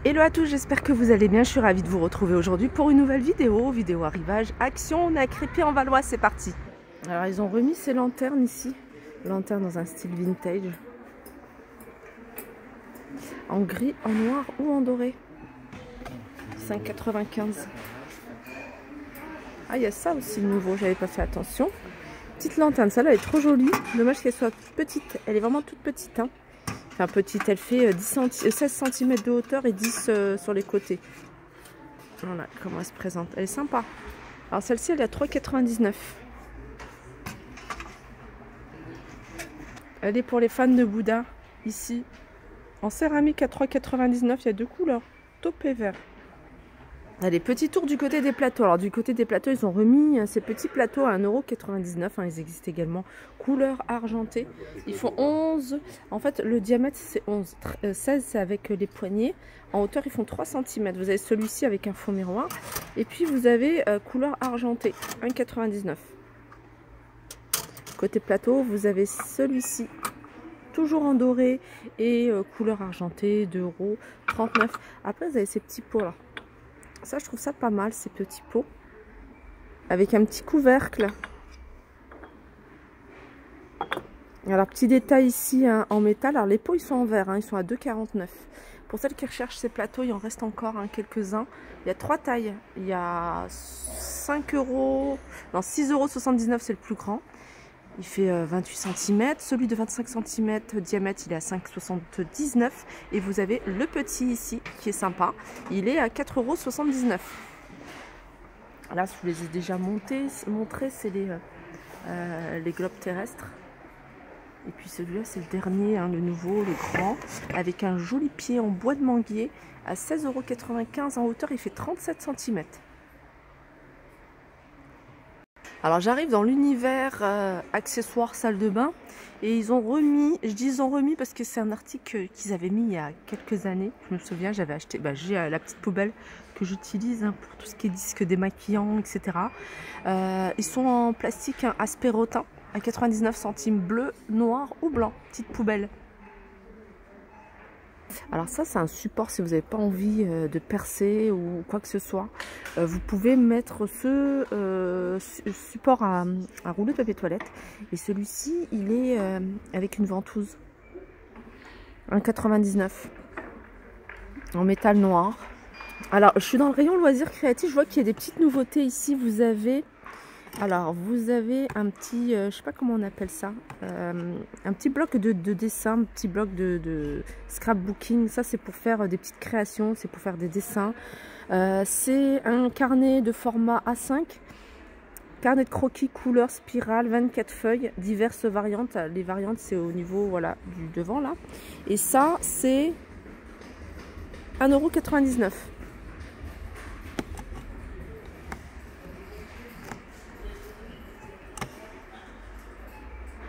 Hello à tous, j'espère que vous allez bien. Je suis ravie de vous retrouver aujourd'hui pour une nouvelle vidéo arrivage action. On est à Crépy-en-Valois, c'est parti. Alors ils ont remis ces lanternes ici, lanternes dans un style vintage, en gris, en noir ou en doré. 5,95. Ah, il y a ça aussi de nouveau, j'avais pas fait attention. Petite lanterne, celle-là elle est trop jolie. Dommage qu'elle soit petite, elle est vraiment toute petite, hein. Enfin petite, elle fait 16 cm de hauteur et 10 sur les côtés. Voilà comment elle se présente, elle est sympa. Alors celle-ci elle est à 3,99. Elle est pour les fans de Bouddha, ici. En céramique à 3,99, il y a deux couleurs, taupe et vert. Allez, petit tour du côté des plateaux. Alors du côté des plateaux, ils ont remis ces petits plateaux à 1,99 €. Ils existent également couleur argentée. Ils font 11. En fait, le diamètre c'est 11. 16 c'est avec les poignées. En hauteur, ils font 3 cm. Vous avez celui-ci avec un fond miroir. Et puis vous avez couleur argentée, 1,99 €. Côté plateau, vous avez celui-ci, toujours en doré et couleur argentée, 2,39 €. Après, vous avez ces petits pots là. Ça, je trouve ça pas mal, ces petits pots. Avec un petit couvercle. Alors, petit détail ici hein, en métal. Alors, les pots, ils sont en verre. Hein, ils sont à 2,49 €. Pour celles qui recherchent ces plateaux, il en reste encore hein, quelques-uns. Il y a 3 tailles. Il y a 5 €. Non, 6,79 €, c'est le plus grand. Il fait 28 cm. Celui de 25 cm diamètre, il est à 5,79 €. Et vous avez le petit ici, qui est sympa. Il est à 4,79 €. Là, je vous les ai déjà montrés, c'est les globes terrestres. Et puis celui-là, c'est le dernier, hein, le nouveau, le grand, avec un joli pied en bois de manguier à 16,95 € en hauteur. Il fait 37 cm. Alors j'arrive dans l'univers accessoires salle de bain et ils ont remis, je dis ils ont remis parce que c'est un article qu'ils avaient mis il y a quelques années. Je me souviens, j'avais acheté, j'ai la petite poubelle que j'utilise hein, pour tout ce qui est disque démaquillant, etc. Ils sont en plastique hein, aspérotin à 99 centimes, bleu, noir ou blanc, petite poubelle. Alors ça c'est un support si vous n'avez pas envie de percer ou quoi que ce soit. Vous pouvez mettre ce support à rouleau de papier toilette. Et celui-ci il est avec une ventouse. 1,99 € en métal noir. Alors je suis dans le rayon loisirs créatifs. Je vois qu'il y a des petites nouveautés ici. Vous avez un petit, je sais pas comment on appelle ça, un petit bloc de dessin, un petit bloc de scrapbooking. Ça c'est pour faire des petites créations, c'est pour faire des dessins. C'est un carnet de format A5, carnet de croquis couleur spirale, 24 feuilles, diverses variantes. Les variantes c'est au niveau voilà du devant là. Et ça c'est 1,99 €.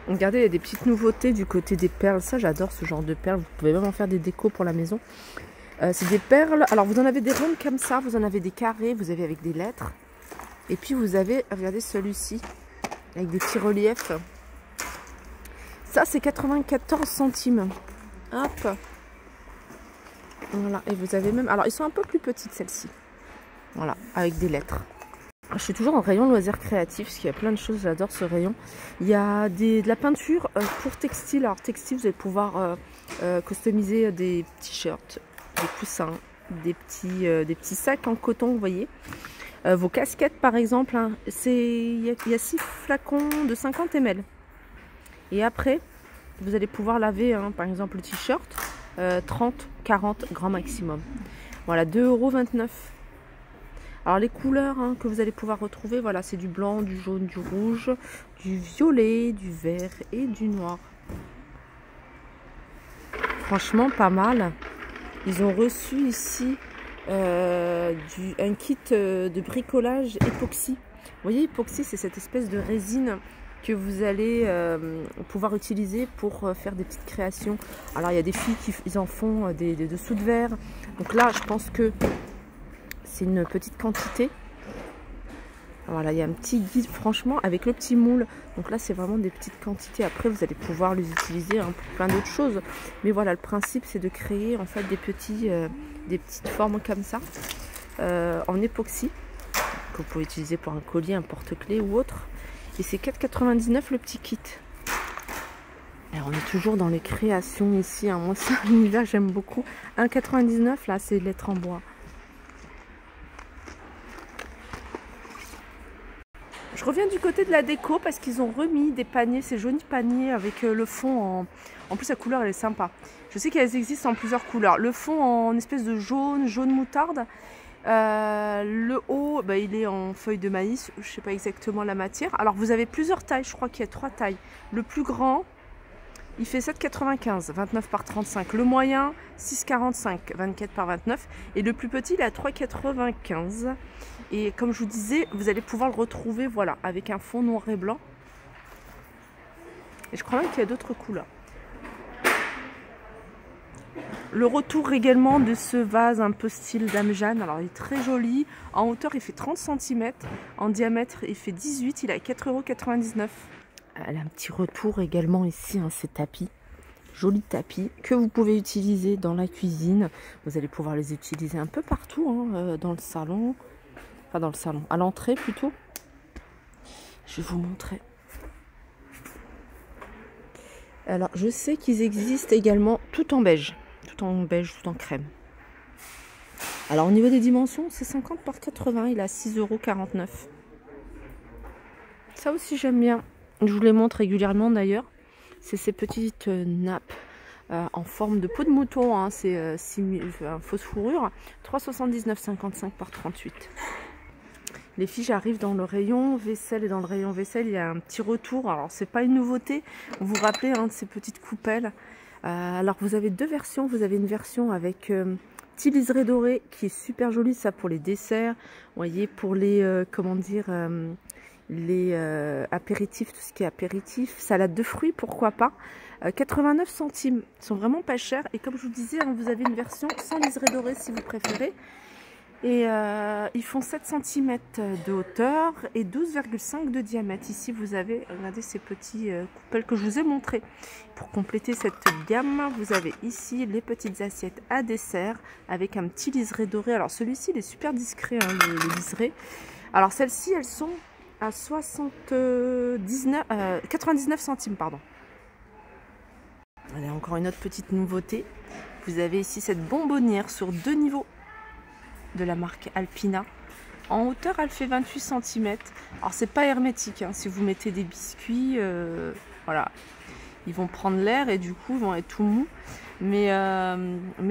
Regardez, il y a des petites nouveautés du côté des perles. Ça, j'adore ce genre de perles. Vous pouvez même en faire des décos pour la maison. C'est des perles. Alors, vous en avez des rondes comme ça. Vous en avez des carrés. Vous avez avec des lettres. Et puis, vous avez, regardez celui-ci, avec des petits reliefs. Ça, c'est 94 centimes. Hop. Voilà. Et vous avez même... Alors, ils sont un peu plus petites, celles-ci. Voilà, avec des lettres. Je suis toujours en rayon loisirs créatifs parce qu'il y a plein de choses, j'adore ce rayon. Il y a de la peinture pour textile. Alors textile, vous allez pouvoir customiser des t-shirts, des coussins, des petits sacs en coton, vous voyez. Vos casquettes par exemple, hein, il y a 6 flacons de 50 ml. Et après, vous allez pouvoir laver hein, par exemple le t-shirt, 30-40 grands maximum. Voilà, 2,29 €. Alors les couleurs hein, que vous allez pouvoir retrouver, voilà, c'est du blanc, du jaune, du rouge, du violet, du vert et du noir. Franchement pas mal. Ils ont reçu ici un kit de bricolage époxy. Vous voyez, époxy c'est cette espèce de résine que vous allez pouvoir utiliser pour faire des petites créations. Alors il y a des filles qui en font des dessous de verre. Donc là je pense que c'est une petite quantité. Voilà, il y a un petit guide, franchement, avec le petit moule. Donc là, c'est vraiment des petites quantités. Après, vous allez pouvoir les utiliser hein, pour plein d'autres choses. Mais voilà, le principe, c'est de créer en fait des petites formes comme ça, en époxy, que vous pouvez utiliser pour un collier, un porte-clés ou autre. Et c'est 4,99 € le petit kit. Alors, on est toujours dans les créations ici. Hein. Moi, c'est un univers que j'aime beaucoup. 1,99 € là, c'est lettres en bois. Je reviens du côté de la déco parce qu'ils ont remis des paniers, ces jolis paniers avec le fond en plus la couleur elle est sympa. Je sais qu'elles existent en plusieurs couleurs. Le fond en espèce de jaune moutarde. Le haut, bah, il est en feuille de maïs, je ne sais pas exactement la matière. Alors vous avez plusieurs tailles, je crois qu'il y a 3 tailles. Le plus grand, il fait 7,95, 29 par 35. Le moyen, 6,45, 24 par 29. Et le plus petit, il est à 3,95. Et comme je vous disais, vous allez pouvoir le retrouver voilà, avec un fond noir et blanc. Et je crois même qu'il y a d'autres couleurs. Le retour également de ce vase un peu style Dame Jeanne. Alors il est très joli. En hauteur, il fait 30 cm. En diamètre, il fait 18. Il est à 4,99 €. Elle a un petit retour également ici, hein, ces tapis. Joli tapis que vous pouvez utiliser dans la cuisine. Vous allez pouvoir les utiliser un peu partout, hein, dans le salon. Enfin, dans le salon, à l'entrée plutôt. Je vais vous montrer. Alors, je sais qu'ils existent également tout en beige. Tout en beige, tout en crème. Alors, au niveau des dimensions, c'est 50 par 80. Il est à 6,49 €. Ça aussi, j'aime bien. Je vous les montre régulièrement d'ailleurs. C'est ces petites nappes en forme de peau de mouton. Hein. C'est fausse fourrure. 3,79,55 par 38. Les filles, j'arrive dans le rayon vaisselle et dans le rayon vaisselle, il y a un petit retour. Alors, c'est pas une nouveauté. Vous vous rappelez de ces petites coupelles. Alors, vous avez deux versions. Vous avez une version avec petit liseré doré qui est super jolie. Ça pour les desserts. Vous voyez, pour les, comment dire, les apéritifs, tout ce qui est apéritif. Salade de fruits, pourquoi pas. 89 centimes. Ils sont vraiment pas chers. Et comme je vous disais, hein, vous avez une version sans liseré doré si vous préférez. Et ils font 7 cm de hauteur et 12,5 de diamètre. Ici, vous avez, regardez ces petits coupelles que je vous ai montrés. Pour compléter cette gamme, vous avez ici les petites assiettes à dessert avec un petit liseré doré. Alors, celui-ci, il est super discret, hein, le liseré. Alors, celles-ci, elles sont à 99 centimes, pardon. Allez, encore une autre petite nouveauté. Vous avez ici cette bonbonnière sur 2 niveaux de la marque Alpina. En hauteur, elle fait 28 cm. Alors, c'est pas hermétique. Hein. Si vous mettez des biscuits, voilà, ils vont prendre l'air et du coup, ils vont être tout mous. Mais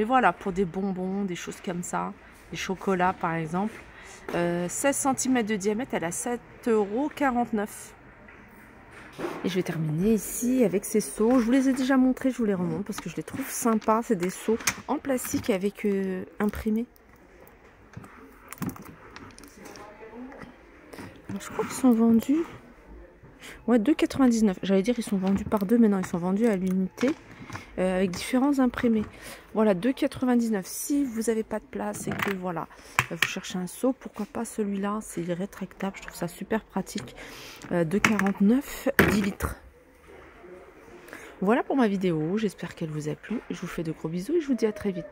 voilà, pour des bonbons, des choses comme ça, des chocolats par exemple. 16 cm de diamètre, elle a 7,49 €. Et je vais terminer ici avec ces seaux. Je vous les ai déjà montrés, je vous les remonte parce que je les trouve sympas. C'est des seaux en plastique avec imprimé. Alors, je crois qu'ils sont vendus. Ouais, 2,99 €. J'allais dire ils sont vendus par deux, mais non, ils sont vendus à l'unité avec différents imprimés. Voilà, 2,99 €. Si vous n'avez pas de place et que voilà, vous cherchez un seau, pourquoi pas celui-là? C'est rétractable, je trouve ça super pratique. 2,49 €, 10 litres. Voilà pour ma vidéo. J'espère qu'elle vous a plu. Je vous fais de gros bisous et je vous dis à très vite.